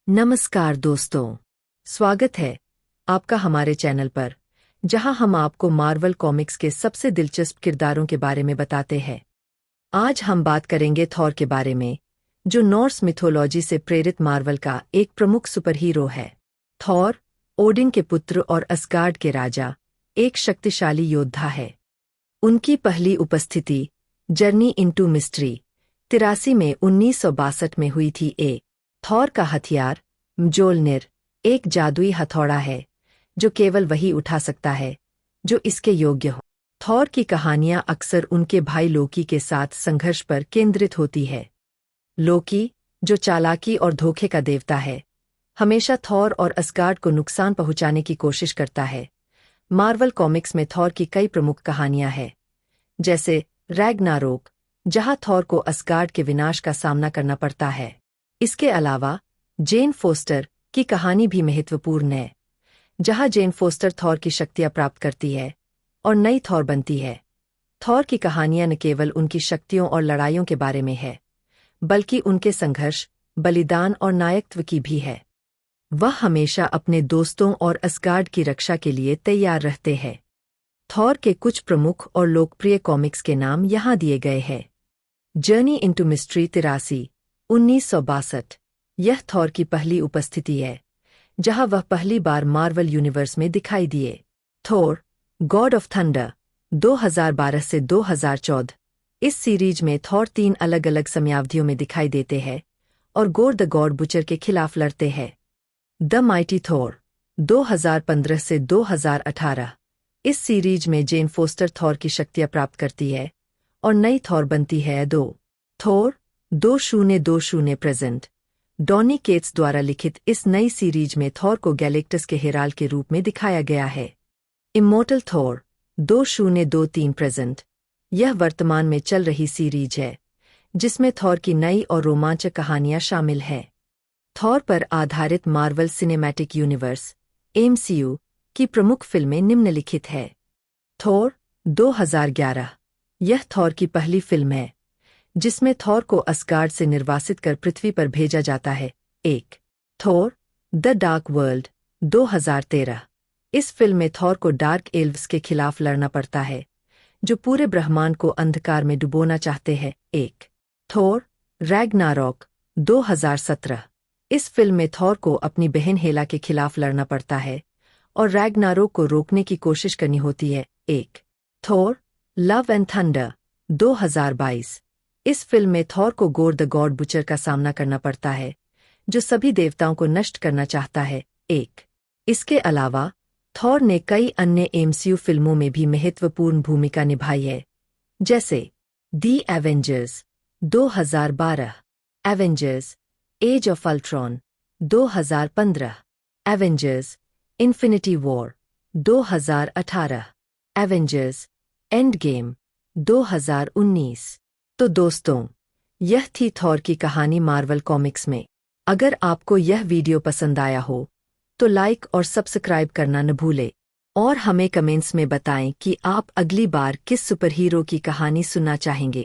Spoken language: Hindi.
नमस्कार दोस्तों, स्वागत है आपका हमारे चैनल पर, जहां हम आपको मार्वल कॉमिक्स के सबसे दिलचस्प किरदारों के बारे में बताते हैं। आज हम बात करेंगे थॉर के बारे में, जो नॉर्स मिथोलॉजी से प्रेरित मार्वल का एक प्रमुख सुपर हीरो है। थॉर, ओडिन के पुत्र और असगार्ड के राजा, एक शक्तिशाली योद्धा है। उनकी पहली उपस्थिति जर्नी इनटू मिस्ट्री 83 में 1962 में हुई थी। थॉर का हथियार म्जोलनिर एक जादुई हथौड़ा है जो केवल वही उठा सकता है जो इसके योग्य हो। थॉर की कहानियां अक्सर उनके भाई लोकी के साथ संघर्ष पर केंद्रित होती है। लोकी, जो चालाकी और धोखे का देवता है, हमेशा थॉर और असगार्ड को नुकसान पहुंचाने की कोशिश करता है। मार्वल कॉमिक्स में थॉर की कई प्रमुख कहानियां हैं, जैसे रैग्नारोक, जहां थॉर को असगार्ड के विनाश का सामना करना पड़ता है। इसके अलावा जेन फोस्टर की कहानी भी महत्वपूर्ण है, जहां जेन फोस्टर थॉर की शक्तियां प्राप्त करती है और नई थॉर बनती है। थॉर की कहानियां न केवल उनकी शक्तियों और लड़ाइयों के बारे में है, बल्कि उनके संघर्ष, बलिदान और नायकत्व की भी है। वह हमेशा अपने दोस्तों और असगार्ड की रक्षा के लिए तैयार रहते हैं। थॉर के कुछ प्रमुख और लोकप्रिय कॉमिक्स के नाम यहाँ दिए गए हैं। Journey into mystery 83, 1962। यह थॉर की पहली उपस्थिति है, जहां वह पहली बार मार्वल यूनिवर्स में दिखाई दिए। थॉर, गॉड ऑफ थंडर, 2012 से 2014। इस सीरीज में थॉर 3 अलग अलग समयावधियों में दिखाई देते हैं और गोर द गॉड बुचर के खिलाफ लड़ते हैं। द माइटी थॉर, 2015 से 2018। इस सीरीज में जेन फोस्टर थॉर की शक्तियां प्राप्त करती है और नई थॉर बनती है। Thor 2020 present. डॉनी केट्स द्वारा लिखित इस नई सीरीज में थॉर को गैलेक्टस के हेराल के रूप में दिखाया गया है। Immortal Thor, 2023 present. यह वर्तमान में चल रही सीरीज है, जिसमें थॉर की नई और रोमांचक कहानियां शामिल हैं। थॉर पर आधारित मार्वल सिनेमैटिक यूनिवर्स (MCU) की प्रमुख फिल्में निम्नलिखित है। थॉर, 2011। यह थॉर की पहली फिल्म है, जिसमें थॉर को असगार्ड से निर्वासित कर पृथ्वी पर भेजा जाता है। Thor, the dark world, 2013। इस फिल्म में थॉर को डार्क एल्व्स के खिलाफ लड़ना पड़ता है, जो पूरे ब्रह्मांड को अंधकार में डुबोना चाहते हैं। Thor, Ragnarok, 2017। इस फिल्म में थॉर को अपनी बहन हेला के खिलाफ लड़ना पड़ता है और रैग्नारोक को रोकने की कोशिश करनी होती है। Thor, love and thunder, 2022। इस फिल्म में थॉर को गोर द गॉड बुचर का सामना करना पड़ता है, जो सभी देवताओं को नष्ट करना चाहता है। इसके अलावा थॉर ने कई अन्य MCU फिल्मों में भी महत्वपूर्ण भूमिका निभाई है, जैसे the Avengers, 2012, Avengers age of Ultron, 2015, Avengers Infinity War, 2018, Avengers Endgame, 2019। तो दोस्तों, यह थी थॉर की कहानी मार्वल कॉमिक्स में। अगर आपको यह वीडियो पसंद आया हो तो लाइक और सब्सक्राइब करना न भूलें, और हमें कमेंट्स में बताएं कि आप अगली बार किस सुपर हीरो की कहानी सुनना चाहेंगे।